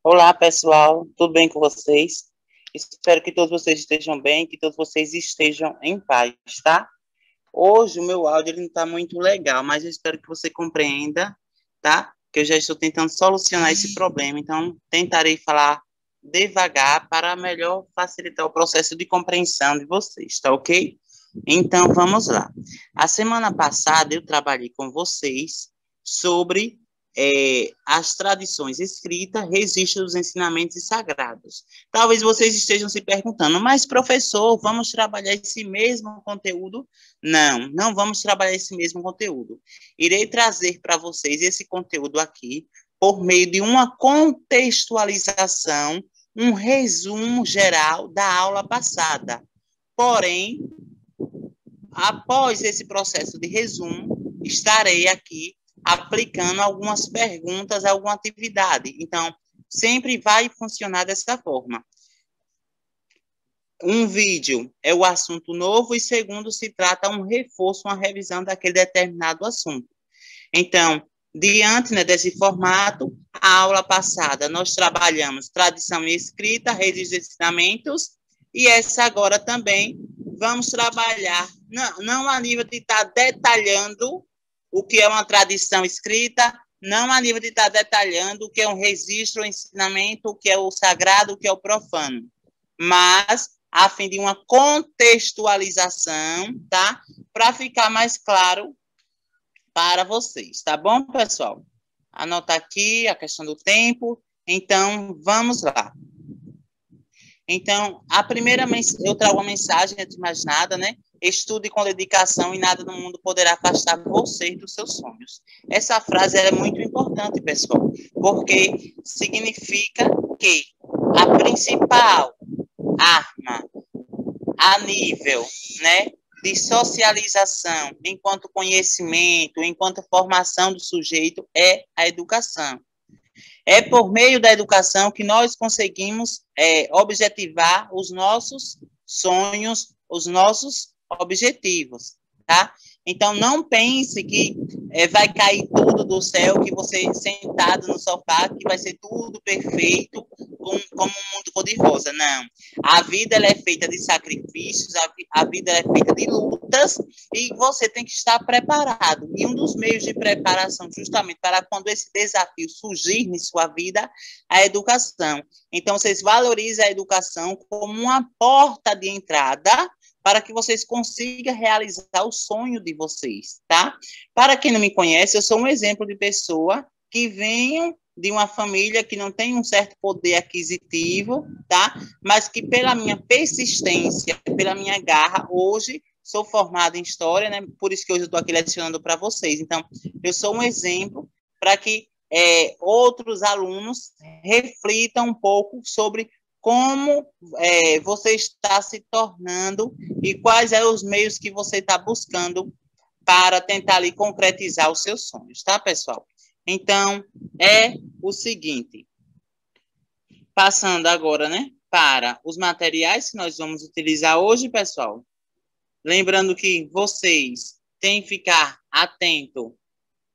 Olá, pessoal, tudo bem com vocês? Espero que todos vocês estejam bem, que todos vocês estejam em paz, tá? Hoje o meu áudio ele não está muito legal, mas eu espero que você compreenda, tá? Que eu já estou tentando solucionar esse problema, então tentarei falar devagar para melhor facilitar o processo de compreensão de vocês, tá ok? Então vamos lá. A semana passada eu trabalhei com vocês sobre as tradições escritas, registros dos ensinamentos sagrados. Talvez vocês estejam se perguntando, mas professor, vamos trabalhar esse mesmo conteúdo? Não, não vamos trabalhar esse mesmo conteúdo. Irei trazer para vocês esse conteúdo aqui por meio de uma contextualização, um resumo geral da aula passada. Porém, após esse processo de resumo, estarei aqui aplicando algumas perguntas a alguma atividade. Então, sempre vai funcionar dessa forma. Um vídeo é o assunto novo e segundo se trata um reforço, uma revisão daquele determinado assunto. Então, diante desse formato, a aula passada nós trabalhamos tradição escrita, redes de ensinamentos, e essa agora também vamos trabalhar, não a nível de estar detalhando o que é uma tradição escrita, não a nível de estar detalhando o que é um registro, um ensinamento, o que é o sagrado, o que é o profano, mas a fim de uma contextualização, tá? Para ficar mais claro para vocês, tá bom, pessoal? Anota aqui a questão do tempo. Então, vamos lá. Então, a primeira, eu trago uma mensagem antes de mais nada, né? Estude com dedicação e nada no mundo poderá afastar você dos seus sonhos. Essa frase é muito importante, pessoal, porque significa que a principal arma a nível, né, de socialização, enquanto conhecimento, enquanto formação do sujeito, é a educação. É por meio da educação que nós conseguimos objetivar os nossos sonhos, os nossos objetivos, tá? Então, não pense que vai cair tudo do céu, que você sentado no sofá, que vai ser tudo perfeito, como um mundo cor-de-rosa. Não. A vida ela é feita de sacrifícios, a vida ela é feita de lutas, e você tem que estar preparado. E um dos meios de preparação, justamente para quando esse desafio surgir em sua vida, a educação. Então, vocês valorizem a educação como uma porta de entrada para que vocês consigam realizar o sonho de vocês, tá? Para quem não me conhece, eu sou um exemplo de pessoa que venho de uma família que não tem um certo poder aquisitivo, tá? Mas que pela minha persistência, pela minha garra, hoje sou formada em História, né? Por isso que hoje eu estou aqui lecionando para vocês. Então, eu sou um exemplo para que outros alunos reflitam um pouco sobre como você está se tornando e quais são os meios que você está buscando para tentar ali concretizar os seus sonhos, tá, pessoal? Então, é o seguinte, passando agora, né, para os materiais que nós vamos utilizar hoje, pessoal, lembrando que vocês têm que ficar atento,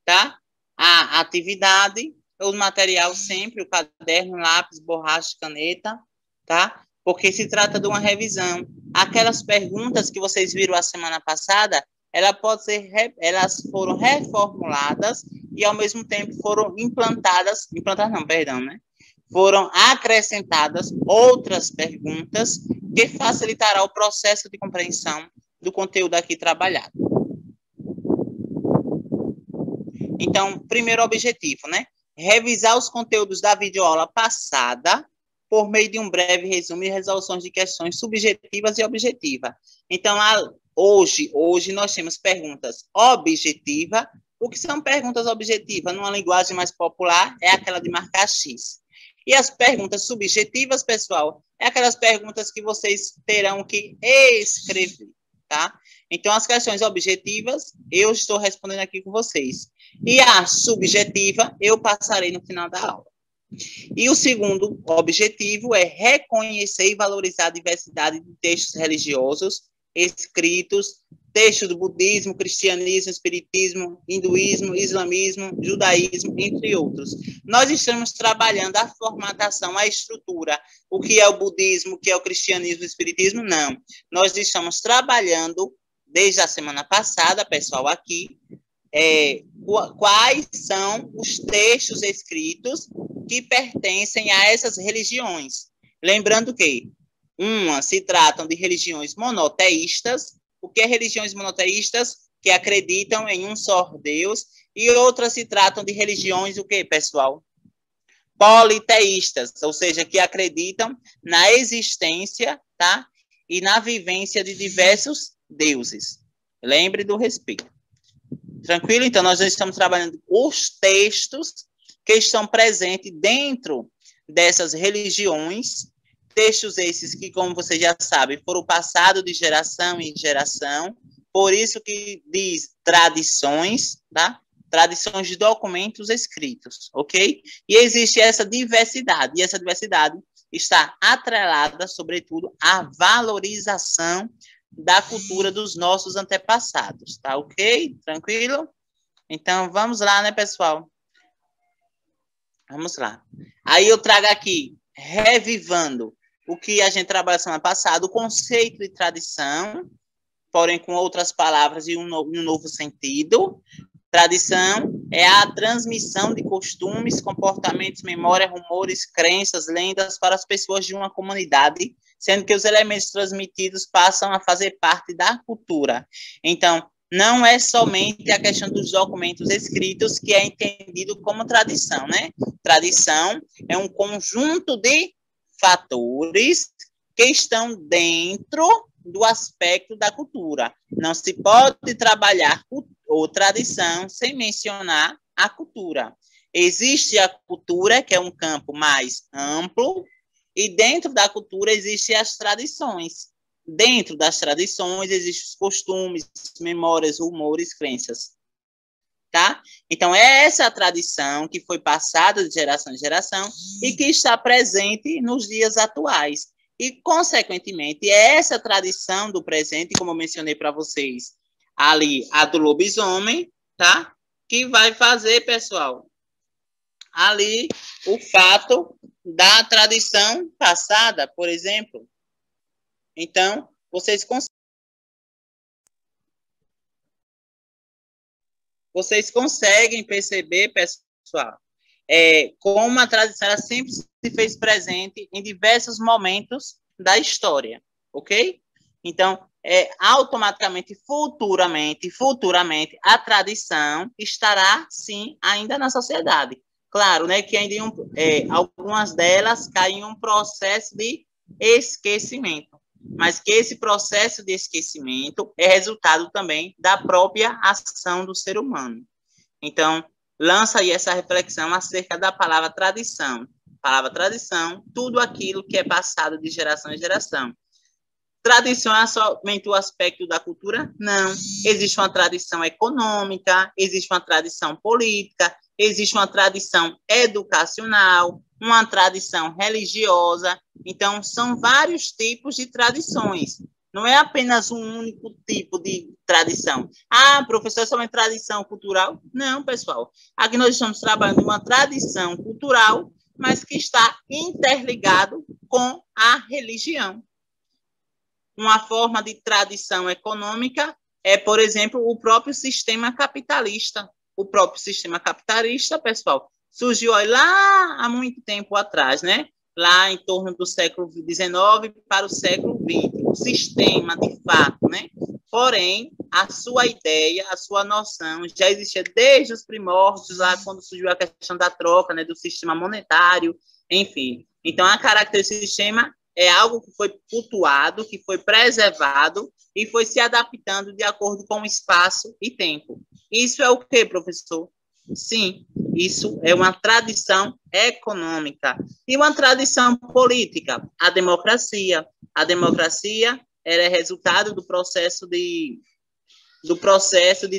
tá, à atividade, o material sempre, o caderno, lápis, borracha, caneta, tá? Porque se trata de uma revisão. Aquelas perguntas que vocês viram a semana passada, elas foram reformuladas e, ao mesmo tempo, foram foram acrescentadas outras perguntas que facilitará o processo de compreensão do conteúdo aqui trabalhado. Então, primeiro objetivo, né? Revisar os conteúdos da videoaula passada por meio de um breve resumo e resoluções de questões subjetivas e objetivas. Então, hoje nós temos perguntas objetivas. O que são perguntas objetivas? Numa linguagem mais popular, é aquela de marcar X. E as perguntas subjetivas, pessoal, é aquelas perguntas que vocês terão que escrever, tá? Então, as questões objetivas, eu estou respondendo aqui com vocês. E a subjetiva, eu passarei no final da aula. E o segundo objetivo é reconhecer e valorizar a diversidade de textos religiosos escritos textos do budismo, cristianismo, espiritismo, hinduísmo, islamismo, judaísmo, entre outros. Nós estamos trabalhando a formatação, a estrutura. O que é o budismo, o que é o cristianismo, o espiritismo? Não. Nós estamos trabalhando, desde a semana passada, pessoal, aqui, quais são os textos escritos que pertencem a essas religiões. Lembrando que se tratam de religiões monoteístas. O que é religiões monoteístas? Que acreditam em um só Deus. E outras se tratam de religiões, o que, pessoal? Politeístas, ou seja, que acreditam na existência, tá? E na vivência de diversos deuses. Lembre do respeito. Tranquilo? Então, nós estamos trabalhando os textos que estão presentes dentro dessas religiões, textos esses que, como você já sabe, foram passados de geração em geração, por isso que diz tradições, tá? Tradições de documentos escritos, ok? E existe essa diversidade, e essa diversidade está atrelada, sobretudo, à valorização da cultura dos nossos antepassados, tá ok? Tranquilo? Então, vamos lá, né, pessoal? Vamos lá. Aí eu trago aqui, revivando o que a gente trabalhou semana passada, o conceito de tradição, porém com outras palavras e um novo sentido. Tradição é a transmissão de costumes, comportamentos, memória, rumores, crenças, lendas para as pessoas de uma comunidade, sendo que os elementos transmitidos passam a fazer parte da cultura. Então, não é somente a questão dos documentos escritos que é entendido como tradição, né? Tradição é um conjunto de fatores que estão dentro do aspecto da cultura. Não se pode trabalhar ou tradição sem mencionar a cultura. Existe a cultura, que é um campo mais amplo, e dentro da cultura existem as tradições. Dentro das tradições existem os costumes, memórias, rumores, crenças. Tá? Então, é essa tradição que foi passada de geração em geração e que está presente nos dias atuais. E, consequentemente, é essa tradição do presente, como eu mencionei para vocês, ali, a do lobisomem, tá? Que vai fazer, pessoal, ali o fato da tradição passada, por exemplo. Então, vocês conseguem perceber, pessoal, como a tradição ela sempre se fez presente em diversos momentos da história, ok? Então, automaticamente, futuramente, a tradição estará, sim, ainda na sociedade. Claro, né, que ainda algumas delas caem em um processo de esquecimento, mas que esse processo de esquecimento é resultado também da própria ação do ser humano. Então, lança aí essa reflexão acerca da palavra tradição. Palavra tradição, tudo aquilo que é passado de geração em geração. Tradição é somente o aspecto da cultura? Não. Existe uma tradição econômica, existe uma tradição política, existe uma tradição educacional, uma tradição religiosa. Então, são vários tipos de tradições. Não é apenas um único tipo de tradição. Ah, professor, é somente tradição cultural? Não, pessoal. Aqui nós estamos trabalhando uma tradição cultural, mas que está interligado com a religião. Uma forma de tradição econômica é, por exemplo, o próprio sistema capitalista. O próprio sistema capitalista, pessoal, surgiu lá há muito tempo atrás, né? Lá em torno do século XIX para o século XX. O sistema, de fato, né? Porém, a sua ideia, a sua noção já existia desde os primórdios, lá quando surgiu a questão da troca, né? Do sistema monetário, enfim. Então, a característica do sistema é algo que foi cultuado, que foi preservado e foi se adaptando de acordo com o espaço e tempo. Isso é o que, professor? Sim, isso é uma tradição econômica. E uma tradição política, a democracia. A democracia ela é resultado do processo de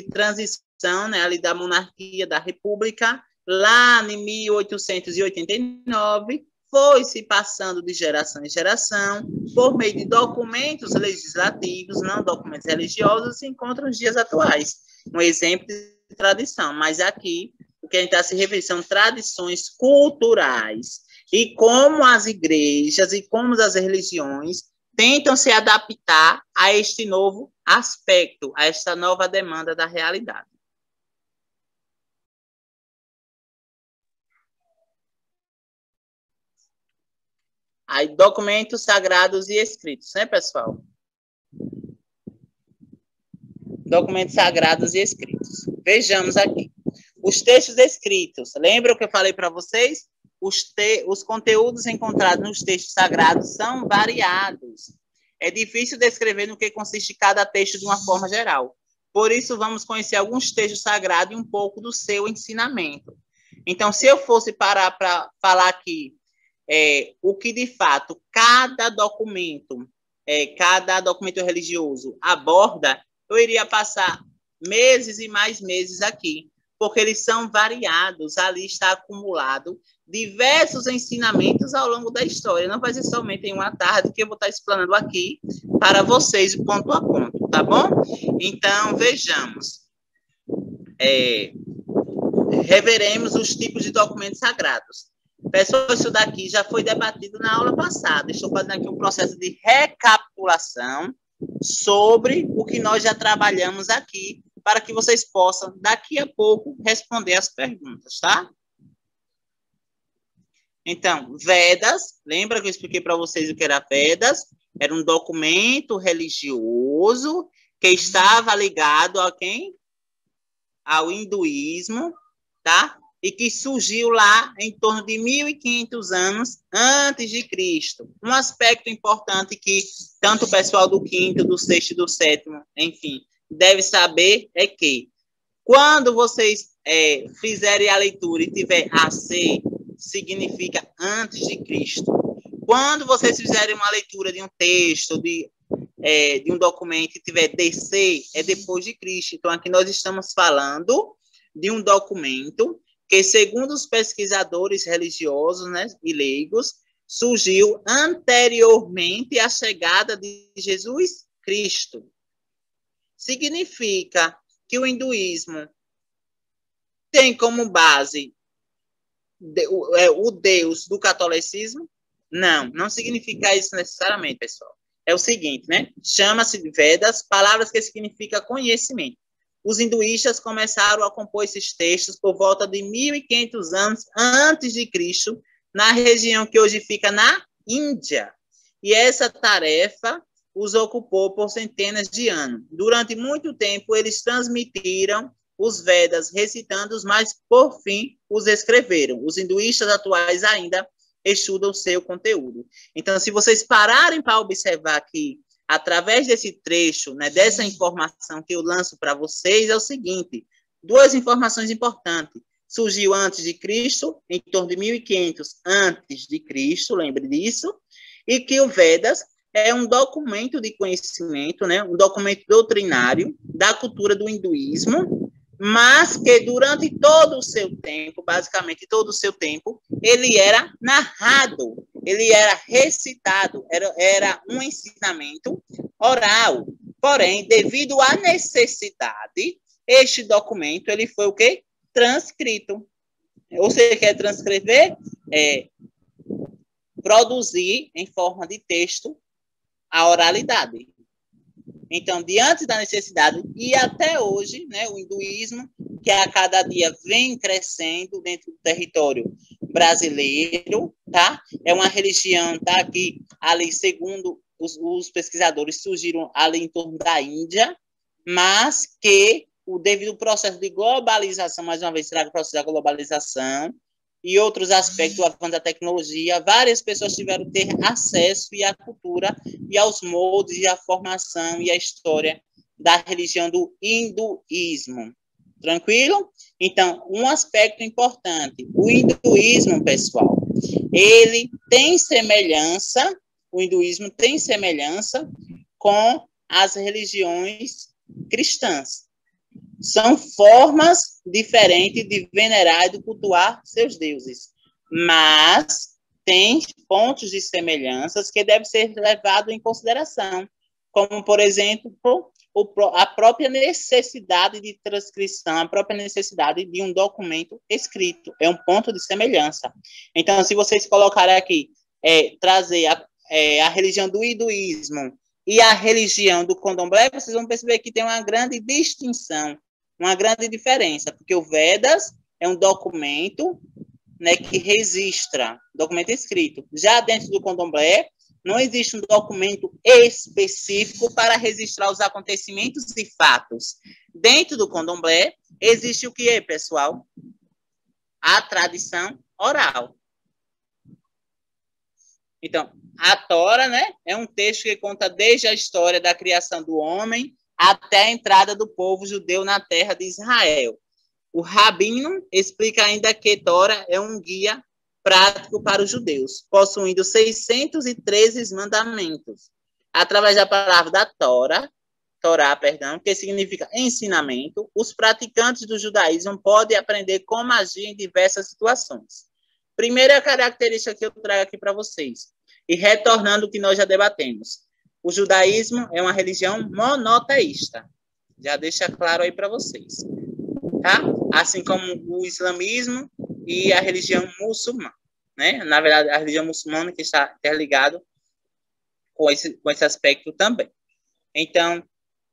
transição, né, ali da monarquia, da república, lá em 1889, foi se passando de geração em geração, por meio de documentos legislativos, não documentos religiosos, se encontra nos dias atuais. Um exemplo de tradição, mas aqui o que a gente está se referindo são tradições culturais, e como as igrejas e como as religiões tentam se adaptar a este novo aspecto, a esta nova demanda da realidade. Aí, documentos sagrados e escritos, né, pessoal? Documentos sagrados e escritos. Vejamos aqui. Os textos escritos. Lembra o que eu falei para vocês? Os conteúdos encontrados nos textos sagrados são variados. É difícil descrever no que consiste cada texto de uma forma geral. Por isso, vamos conhecer alguns textos sagrados e um pouco do seu ensinamento. Então, se eu fosse parar para falar aqui o que, de fato, cada documento religioso aborda, eu iria passar meses e mais meses aqui, porque eles são variados, ali está acumulado diversos ensinamentos ao longo da história. Não vai ser somente em uma tarde que eu vou estar explanando aqui para vocês, ponto a ponto, tá bom? Então, vejamos. Reveremos os tipos de documentos sagrados. Pessoal, isso daqui já foi debatido na aula passada. Estou fazendo aqui um processo de recapitulação sobre o que nós já trabalhamos aqui, para que vocês possam, daqui a pouco, responder as perguntas, tá? Então, Vedas, lembra que eu expliquei para vocês o que era Vedas? Era um documento religioso que estava ligado a quem? Ao hinduísmo, tá? E que surgiu lá em torno de 1.500 anos antes de Cristo. Um aspecto importante que tanto o pessoal do quinto, do sexto e do sétimo, enfim, deve saber é que quando vocês fizerem a leitura e tiver AC, significa antes de Cristo. Quando vocês fizerem uma leitura de um texto, de um documento e tiver DC, é depois de Cristo. Então, aqui nós estamos falando de um documento que, segundo os pesquisadores religiosos, né, e leigos, surgiu anteriormente à chegada de Jesus Cristo. Significa que o hinduísmo tem como base o Deus do catolicismo? Não, não significa isso necessariamente, pessoal. É o seguinte, né? Chama-se de Vedas, palavras que significam conhecimento. Os hinduístas começaram a compor esses textos por volta de 1.500 anos antes de Cristo, na região que hoje fica na Índia. E essa tarefa os ocupou por centenas de anos. Durante muito tempo, eles transmitiram os Vedas, recitando-os, mas, por fim, os escreveram. Os hinduístas atuais ainda estudam o seu conteúdo. Então, se vocês pararem para observar aqui, através desse trecho, né, dessa informação que eu lanço para vocês, é o seguinte, duas informações importantes. Surgiu antes de Cristo, em torno de 1.500 antes de Cristo, lembre disso, e que o Vedas é um documento de conhecimento, né, um documento doutrinário da cultura do hinduísmo, mas que durante todo o seu tempo, basicamente todo o seu tempo, ele era narrado, ele era recitado, era um ensinamento oral. Porém, devido à necessidade, este documento ele foi o quê? Transcrito. Ou seja, quer transcrever? Produzir em forma de texto a oralidade. Então, diante da necessidade, e até hoje, né, o hinduísmo, que a cada dia vem crescendo dentro do território brasileiro, tá? É uma religião, tá? Que ali, segundo os pesquisadores, surgiram ali em torno da Índia, mas que o devido ao processo de globalização, mais uma vez, será que o processo da globalização e outros aspectos do avanço da tecnologia, várias pessoas tiveram que ter acesso à cultura e aos moldes e à formação e à história da religião do hinduísmo. Tranquilo? Então, um aspecto importante, o hinduísmo, pessoal, ele tem semelhança, o hinduísmo tem semelhança com as religiões cristãs. São formas diferentes de venerar e de cultuar seus deuses. Mas tem pontos de semelhanças que devem ser levados em consideração, como, por exemplo, a própria necessidade de transcrição, a própria necessidade de um documento escrito. É um ponto de semelhança. Então, se vocês colocarem aqui, trazer a religião do hinduísmo e a religião do candomblé, vocês vão perceber que tem uma grande distinção, uma grande diferença, porque o Vedas é um documento, né, que registra, documento escrito. Já dentro do candomblé, não existe um documento específico para registrar os acontecimentos e fatos. Dentro do candomblé, existe o que é, pessoal? A tradição oral. Então, a Tora, né, é um texto que conta desde a história da criação do homem até a entrada do povo judeu na terra de Israel. O Rabino explica ainda que Tora é um guia prático para os judeus, possuindo 613 mandamentos. Através da palavra da Torá, que significa ensinamento, os praticantes do judaísmo podem aprender como agir em diversas situações. Primeira característica que eu trago aqui para vocês, e retornando o que nós já debatemos, o judaísmo é uma religião monoteísta. Já deixa claro aí para vocês. Tá? Assim como o islamismo e a religião muçulmana, né? Na verdade, a religião muçulmana que está interligado com esse aspecto também. Então,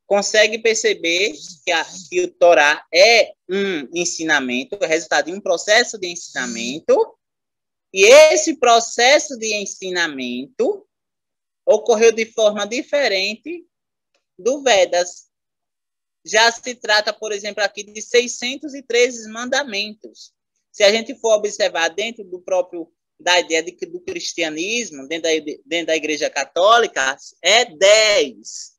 consegue perceber que o Torá é um ensinamento, é resultado de um processo de ensinamento, e esse processo de ensinamento ocorreu de forma diferente do Vedas. Já se trata, por exemplo, aqui de 613 mandamentos. Se a gente for observar dentro da ideia do cristianismo, dentro da Igreja Católica, é 10,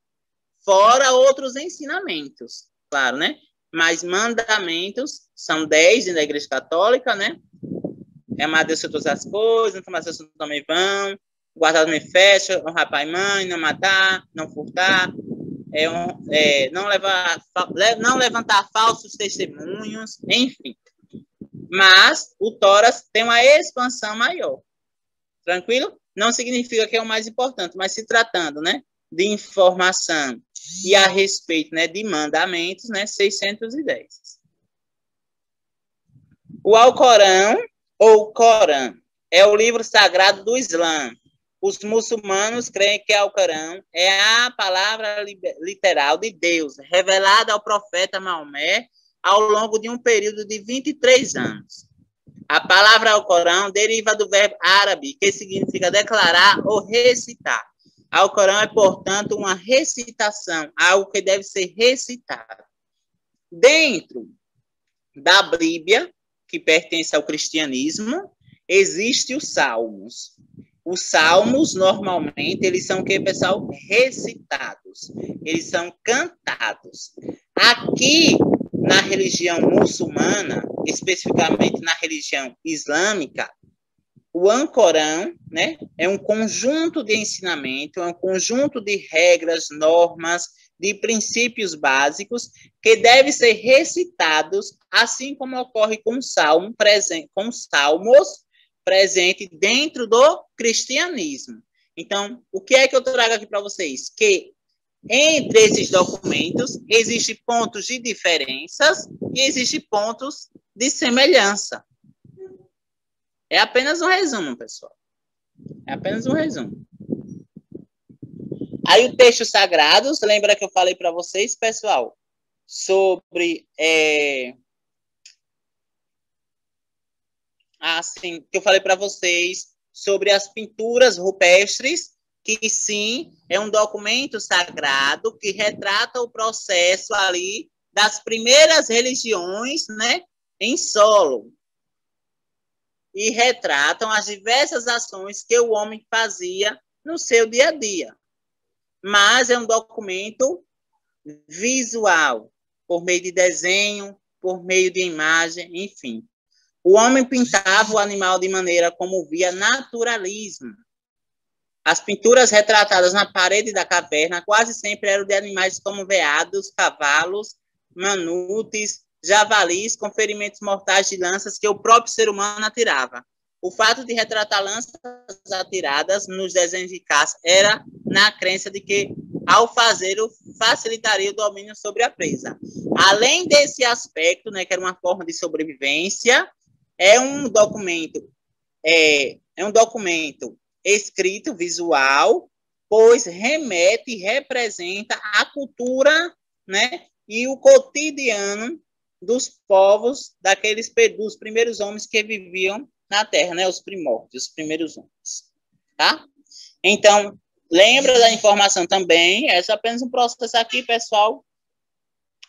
fora outros ensinamentos, claro, né? Mas mandamentos são 10 dentro da Igreja Católica, né? Amar Deus sobre todas as coisas, não tomar seus também vão, guardar as minhas festas, honrar pai e mãe, não matar, não furtar, não levantar falsos testemunhos, enfim. Mas o Toras tem uma expansão maior. Tranquilo? Não significa que é o mais importante, mas se tratando, né, de informação e a respeito, né, de mandamentos, né, 610. O Alcorão, ou Corão, é o livro sagrado do Islã. Os muçulmanos creem que o Alcorão é a palavra literal de Deus, revelada ao profeta Maomé ao longo de um período de 23 anos. A palavra Alcorão deriva do verbo árabe, que significa declarar ou recitar. Alcorão é, portanto, uma recitação, algo que deve ser recitado. Dentro da Bíblia, que pertence ao cristianismo, existem os salmos. Os salmos, normalmente, eles são o que, pessoal? Recitados. Eles são cantados. Aqui, na religião muçulmana, especificamente na religião islâmica, o Alcorão, né, é um conjunto de ensinamento, é um conjunto de regras, normas, de princípios básicos que devem ser recitados, assim como ocorre com os salmos presente dentro do cristianismo. Então, o que é que eu trago aqui para vocês? Que entre esses documentos existem pontos de diferenças e existem pontos de semelhança. É apenas um resumo, pessoal. É apenas um resumo. Aí o texto sagrado, lembra que eu falei para vocês, pessoal, sobre assim, que eu falei para vocês sobre as pinturas rupestres, que sim, é um documento sagrado que retrata o processo ali das primeiras religiões, né, em solo. E retratam as diversas ações que o homem fazia no seu dia a dia. Mas é um documento visual, por meio de desenho, por meio de imagem, enfim. O homem pintava o animal de maneira como via naturalismo. As pinturas retratadas na parede da caverna quase sempre eram de animais como veados, cavalos, manutes, javalis com ferimentos mortais de lanças que o próprio ser humano atirava. O fato de retratar lanças atiradas nos desenhos de caça era na crença de que, ao fazê-lo, facilitaria o domínio sobre a presa. Além desse aspecto, né, que era uma forma de sobrevivência, é um documento escrito, visual, pois remete e representa a cultura, né, e o cotidiano dos povos dos primeiros homens que viviam na Terra, né, os primórdios, os primeiros homens, tá? Então, lembra da informação também, essa é apenas um processo aqui, pessoal,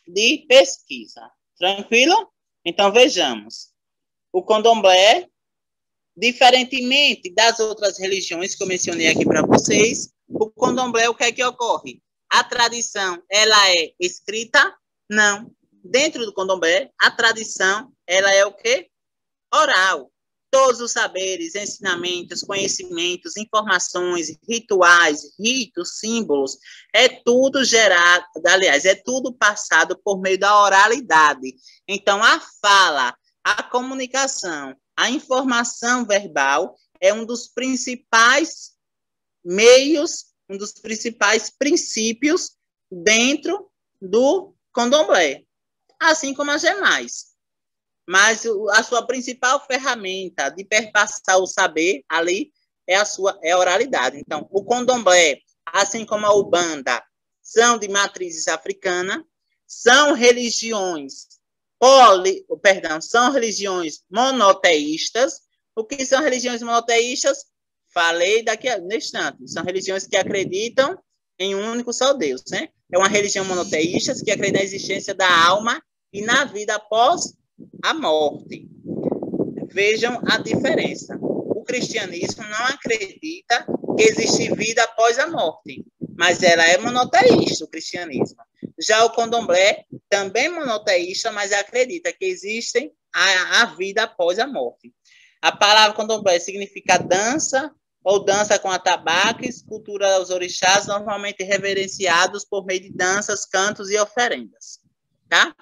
de pesquisa. Tranquilo? Então, vejamos. O candomblé, diferentemente das outras religiões que eu mencionei aqui para vocês, o candomblé, o que é que ocorre? A tradição, ela é escrita? Não. Dentro do candomblé, a tradição, ela é o quê? Oral. Todos os saberes, ensinamentos, conhecimentos, informações, rituais, ritos, símbolos, é tudo gerado, aliás, é tudo passado por meio da oralidade. Então, a fala, a comunicação, a informação verbal é um dos principais meios, um dos principais princípios dentro do candomblé, assim como as demais. Mas a sua principal ferramenta de perpassar o saber ali é a oralidade. Então, o candomblé, assim como a Umbanda, são de matrizes africana, são religiões são religiões monoteístas. O que são religiões monoteístas? Falei neste instante. São religiões que acreditam em um único só Deus, né? É uma religião monoteísta que acredita na existência da alma e na vida após a morte. Vejam a diferença. O cristianismo não acredita que existe vida após a morte, mas ela é monoteísta, o cristianismo. Já o candomblé também é monoteísta, mas acredita que existe a vida após a morte. A palavra candomblé significa dança, ou dança com atabaques, cultura dos orixás, normalmente reverenciados por meio de danças, cantos e oferendas. Tá?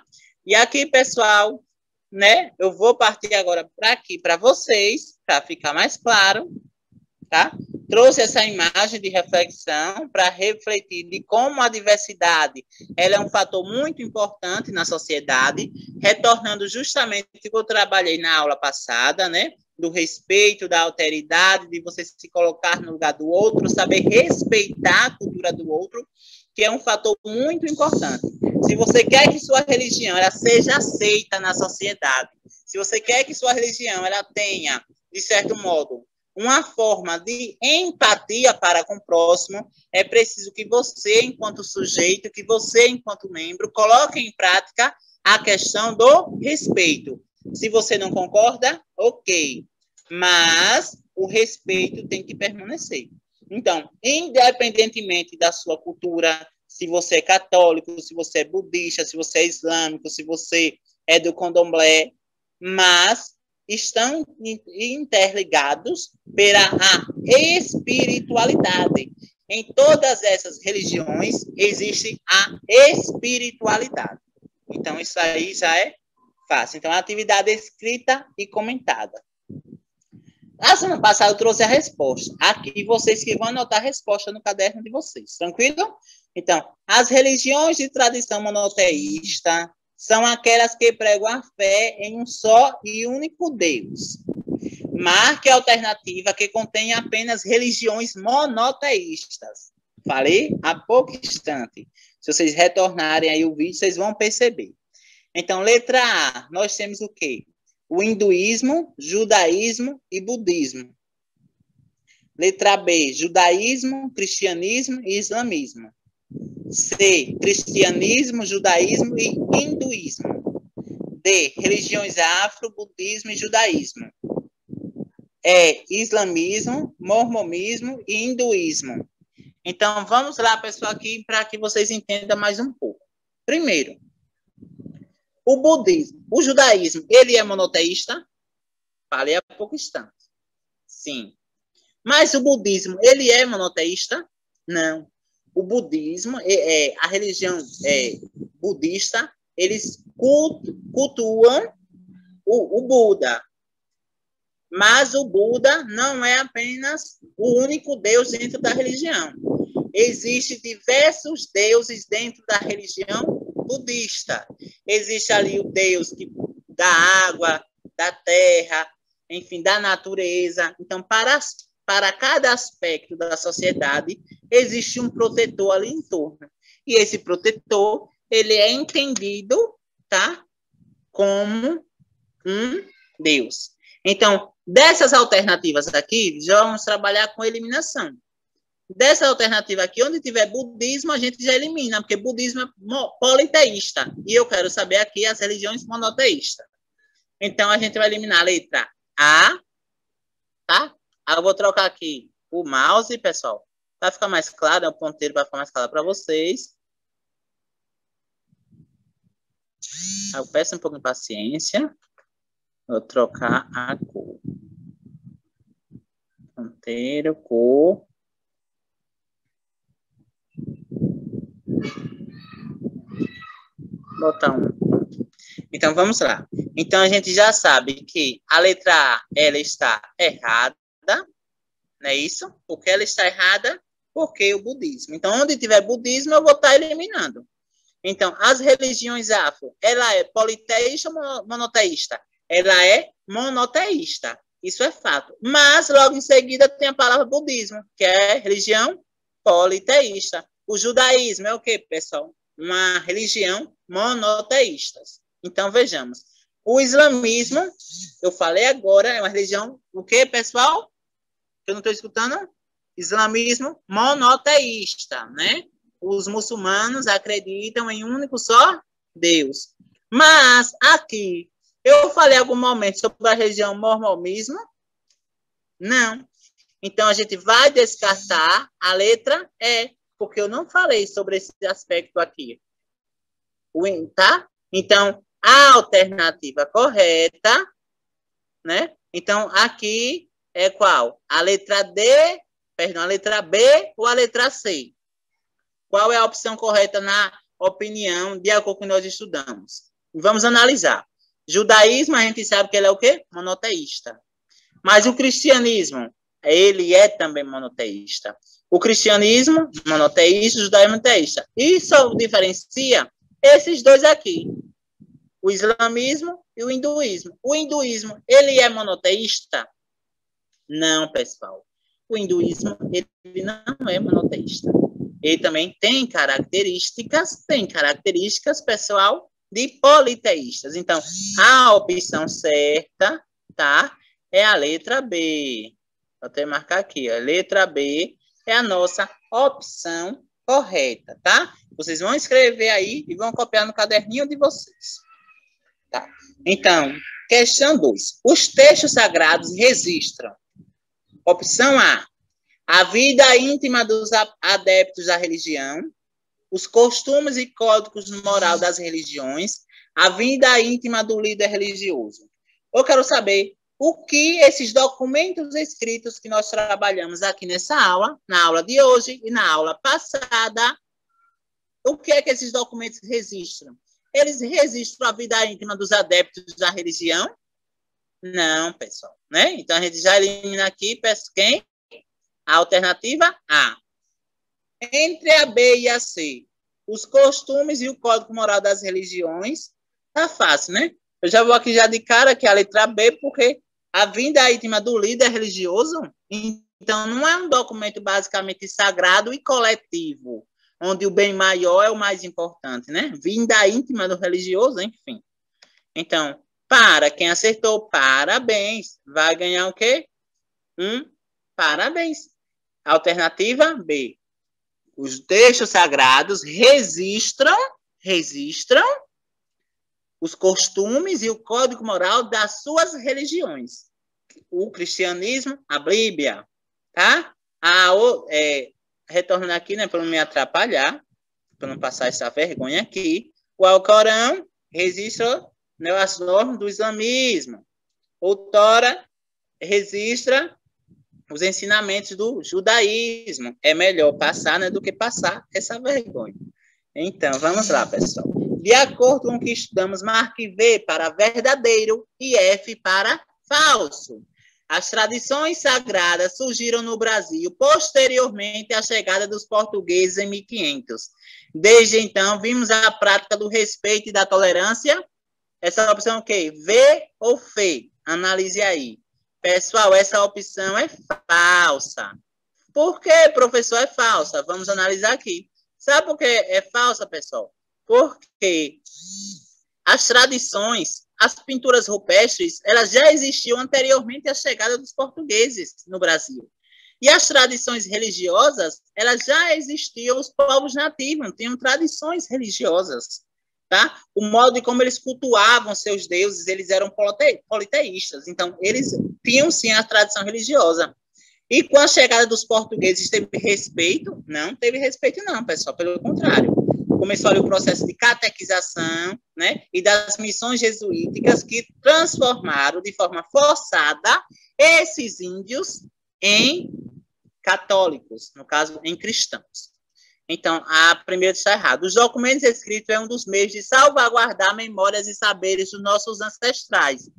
E aqui, pessoal, né, eu vou partir agora para aqui para vocês, para ficar mais claro, tá? Trouxe essa imagem de reflexão para refletir de como a diversidade ela é um fator muito importante na sociedade, retornando justamente o que eu trabalhei na aula passada, né? Do respeito, da alteridade, de você se colocar no lugar do outro, saber respeitar a cultura do outro, que é um fator muito importante. Se você quer que sua religião ela seja aceita na sociedade, se você quer que sua religião ela tenha, de certo modo, uma forma de empatia para com o próximo, é preciso que você, enquanto sujeito, que você, enquanto membro, coloque em prática a questão do respeito. Se você não concorda, ok. Mas o respeito tem que permanecer. Então, independentemente da sua cultura, se você é católico, se você é budista, se você é islâmico, se você é do candomblé, mas estão interligados pela espiritualidade. Em todas essas religiões existe a espiritualidade. Então, isso aí já é fácil. Então, a atividade escrita e comentada. Na semana passada eu trouxe a resposta. Aqui vocês que vão anotar a resposta no caderno de vocês. Tranquilo? Então, as religiões de tradição monoteísta são aquelas que pregam a fé em um só e único Deus. Marque a alternativa que contém apenas religiões monoteístas. Falei há pouco instante. Se vocês retornarem aí o vídeo, vocês vão perceber. Então, letra A, nós temos o quê? O hinduísmo, judaísmo e budismo. Letra B, judaísmo, cristianismo e islamismo. C, cristianismo, judaísmo e hinduísmo. D, religiões afro, budismo e judaísmo. E, islamismo, mormonismo e hinduísmo. Então, vamos lá, pessoal, aqui para que vocês entendam mais um pouco. Primeiro, o budismo, o judaísmo, ele é monoteísta? Falei há pouco instante. Sim. Mas o budismo, ele é monoteísta? Não. O budismo, a religião budista, eles cultuam o Buda. Mas o Buda não é apenas o único Deus dentro da religião. Existem diversos deuses dentro da religião budista. Existe ali o Deus da água, da terra, enfim, da natureza. Então, para cada aspecto da sociedade, existe um protetor ali em torno. E esse protetor, ele é entendido, tá, como um Deus. Então, dessas alternativas aqui, já vamos trabalhar com eliminação. Dessa alternativa aqui, onde tiver budismo, a gente já elimina, porque budismo é politeísta. E eu quero saber aqui as religiões monoteístas. Então, a gente vai eliminar a letra A, tá? Eu vou trocar aqui o mouse, pessoal, para ficar mais claro, o ponteiro vai ficar mais claro para vocês. Eu peço um pouco de paciência. Vou trocar a cor. Ponteiro, cor. Botar um. Então, vamos lá. Então, a gente já sabe que a letra A, ela está errada, não é isso? Por que ela está errada? Porque o budismo. Então, onde tiver budismo, eu vou estar eliminando. Então, as religiões afro, ela é politeísta ou monoteísta? Ela é monoteísta. Isso é fato. Mas, logo em seguida, tem a palavra budismo, que é religião politeísta. O judaísmo é o quê, pessoal? Uma religião monoteísta. Então, vejamos. O islamismo, eu falei agora, é uma religião, o quê, pessoal? Eu não estou escutando? Islamismo monoteísta, né? Os muçulmanos acreditam em um único só Deus. Mas, aqui, eu falei em algum momento sobre a religião mormonismo? Não. Então, a gente vai descartar a letra E, porque eu não falei sobre esse aspecto aqui. Tá? Então, a alternativa correta, né? Então, aqui é qual? A letra D, perdão, a letra B ou a letra C? Qual é a opção correta na opinião, de acordo com o que nós estudamos? Vamos analisar. Judaísmo, a gente sabe que ele é o quê? Monoteísta. Mas o cristianismo, ele é também monoteísta. O cristianismo, monoteísta, o judaísmo, monoteísta. Isso diferencia esses dois aqui. O islamismo e o hinduísmo. O hinduísmo, ele é monoteísta? Não, pessoal. O hinduísmo, ele não é monoteísta. Ele também tem características, pessoal, de politeístas. Então, a opção certa, tá? É a letra B. Vou até marcar aqui, ó. A letra B é a nossa opção correta, tá? Vocês vão escrever aí e vão copiar no caderninho de vocês. Tá. Então, questão 2. Os textos sagrados registram. Opção A vida íntima dos adeptos da religião, os costumes e códigos morais das religiões, a vida íntima do líder religioso. Eu quero saber o que esses documentos escritos que nós trabalhamos aqui nessa aula, na aula de hoje e na aula passada, o que é que esses documentos registram? Eles registram a vida íntima dos adeptos da religião? Não, pessoal, né? Então, a gente já elimina aqui, quem? A alternativa A. Entre a B e a C, os costumes e o código moral das religiões, tá fácil, né? Eu já vou aqui já de cara que a letra B, porque a vida íntima do líder religioso, então não é um documento basicamente sagrado e coletivo, onde o bem maior é o mais importante, né? Vida íntima do religioso, enfim. Então, para quem acertou, parabéns. Vai ganhar o quê? Parabéns. Alternativa B. Os textos sagrados registram os costumes e o código moral das suas religiões. O cristianismo, a Bíblia, tá? Retornando aqui, né, para não me atrapalhar, para não passar essa vergonha aqui, o Alcorão registra, né, as normas do islamismo. O Tora registra os ensinamentos do judaísmo. É melhor passar, né, do que passar essa vergonha. Então, vamos lá, pessoal. De acordo com o que estudamos, marque V para verdadeiro e F para falso. As tradições sagradas surgiram no Brasil posteriormente à chegada dos portugueses em 1500. Desde então, vimos a prática do respeito e da tolerância. Essa opção é o quê? V ou F? Analise aí. Pessoal, essa opção é falsa. Por que, professor, é falsa? Vamos analisar aqui. Sabe por que é falsa, pessoal? Porque as tradições, as pinturas rupestres, elas já existiam anteriormente à chegada dos portugueses no Brasil. E as tradições religiosas, elas já existiam, os povos nativos tinham tradições religiosas, tá? O modo de como eles cultuavam seus deuses, eles eram politeístas, então eles tinham sim a tradição religiosa. E com a chegada dos portugueses, teve respeito? Não teve respeito não, pessoal, pelo contrário. Começou ali o processo de catequização, né, e das missões jesuíticas que transformaram de forma forçada esses índios em católicos, no caso, em cristãos. Então, a primeira está errada. Os documentos escritos é um dos meios de salvaguardar memórias e saberes dos nossos ancestrais,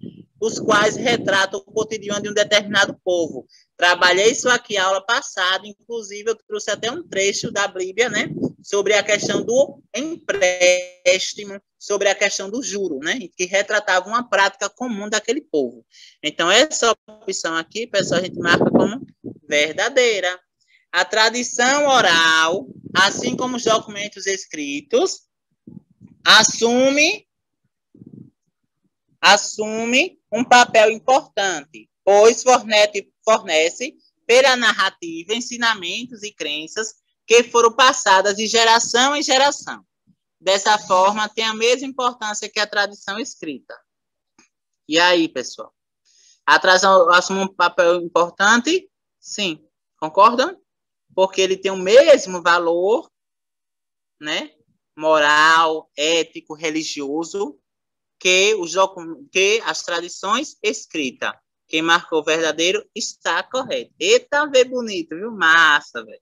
os quais retratam o cotidiano de um determinado povo. Trabalhei isso aqui na aula passada, inclusive eu trouxe até um trecho da Bíblia, né, sobre a questão do empréstimo, sobre a questão do juro, né, que retratava uma prática comum daquele povo. Então, essa opção aqui, pessoal, a gente marca como verdadeira. A tradição oral, assim como os documentos escritos, assume um papel importante, pois fornece pela narrativa ensinamentos e crenças que foram passadas de geração em geração. Dessa forma, tem a mesma importância que a tradição escrita. E aí, pessoal? A tradição assume um papel importante? Sim. Concordam? Porque ele tem o mesmo valor, né, moral, ético, religioso, que as tradições escritas. Quem marcou verdadeiro está correto. Eita, vê bonito, viu? Massa, velho.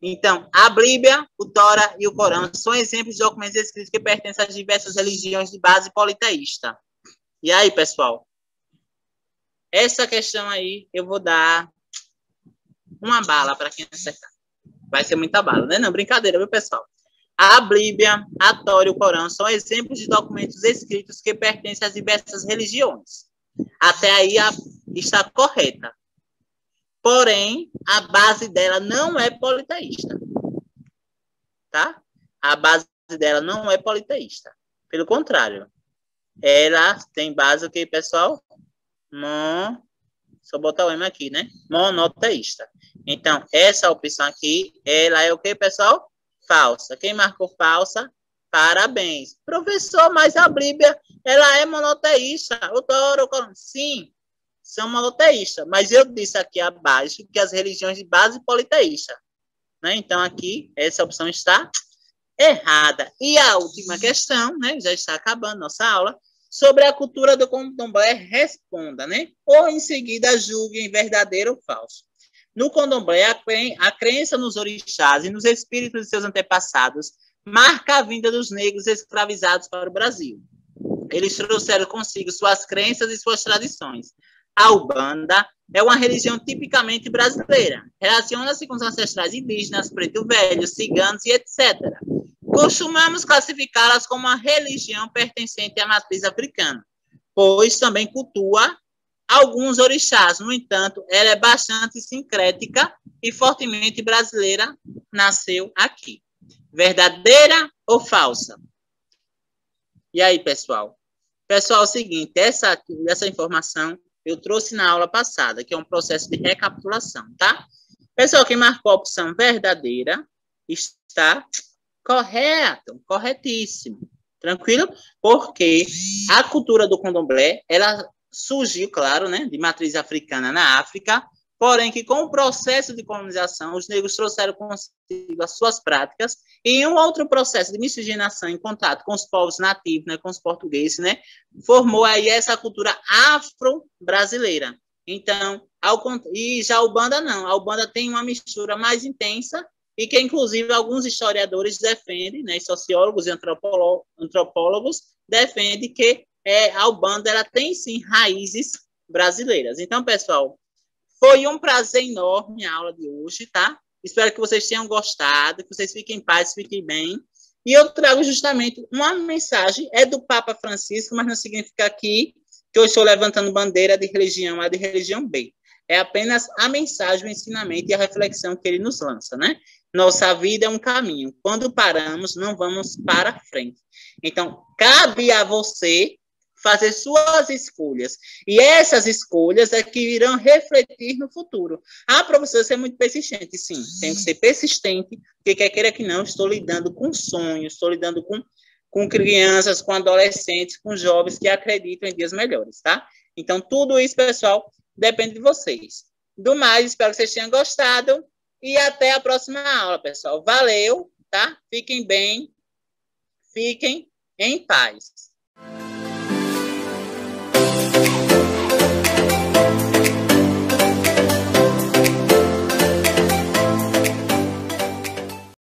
Então, a Bíblia, o Tora e o Corão são exemplos de documentos escritos que pertencem às diversas religiões de base politeísta. E aí, pessoal? Essa questão aí, eu vou dar uma bala para quem acertar. Vai ser muita bala, né? Não, brincadeira, viu, pessoal? A Bíblia, a Tora e o Corão são exemplos de documentos escritos que pertencem às diversas religiões. Até aí está correta. Porém, a base dela não é politeísta. Tá? A base dela não é politeísta. Pelo contrário. Ela tem base o que, pessoal? Só botar o M aqui, né? Monoteísta. Então, essa opção aqui, ela é o que, pessoal? Falsa. Quem marcou falsa, parabéns. Professor, mas a Bíblia, ela é monoteísta. O Tora, o Corão, sim, são monoteístas. Mas eu disse aqui abaixo que as religiões de base politeísta. Né? Então, aqui, essa opção está errada. E a última questão, né? Já está acabando nossa aula. Sobre a cultura do candomblé, responda, né? Ou em seguida julgue em verdadeiro ou falso. No candomblé, a crença nos orixás e nos espíritos de seus antepassados marca a vinda dos negros escravizados para o Brasil. Eles trouxeram consigo suas crenças e suas tradições. A Umbanda é uma religião tipicamente brasileira. Relaciona-se com os ancestrais indígenas, preto velho, ciganos e etc. Costumamos classificá-las como uma religião pertencente à matriz africana, pois também cultua alguns orixás. No entanto, ela é bastante sincrética e fortemente brasileira, nasceu aqui. Verdadeira ou falsa? E aí, pessoal? Pessoal, é o seguinte, essa informação eu trouxe na aula passada, que é um processo de recapitulação, tá? Pessoal, quem marcou a opção verdadeira está correto, corretíssimo. Tranquilo? Porque a cultura do candomblé, ela surgiu, claro, né, de matriz africana na África, porém que com o processo de colonização, os negros trouxeram consigo as suas práticas e em um outro processo de miscigenação em contato com os povos nativos, né, com os portugueses, né, formou aí essa cultura afro-brasileira. Então, e já a Umbanda não, a Umbanda tem uma mistura mais intensa e que, inclusive, alguns historiadores defendem, né, sociólogos e antropólogos defendem que a Umbanda ela tem, sim, raízes brasileiras. Então, pessoal, foi um prazer enorme a aula de hoje, tá? Espero que vocês tenham gostado, que vocês fiquem em paz, fiquem bem. E eu trago justamente uma mensagem, é do Papa Francisco, mas não significa aqui que eu estou levantando bandeira de religião A, de religião B. É apenas a mensagem, o ensinamento e a reflexão que ele nos lança, né? Nossa vida é um caminho. Quando paramos, não vamos para frente. Então, cabe a você fazer suas escolhas. E essas escolhas é que irão refletir no futuro. Ah, professor, você é muito persistente. Sim, tenho que ser persistente, porque quer queira que não, estou lidando com sonhos, estou lidando com crianças, com adolescentes, com jovens que acreditam em dias melhores, tá? Então, tudo isso, pessoal, depende de vocês. Do mais, espero que vocês tenham gostado e até a próxima aula, pessoal. Valeu, tá? Fiquem bem, fiquem em paz.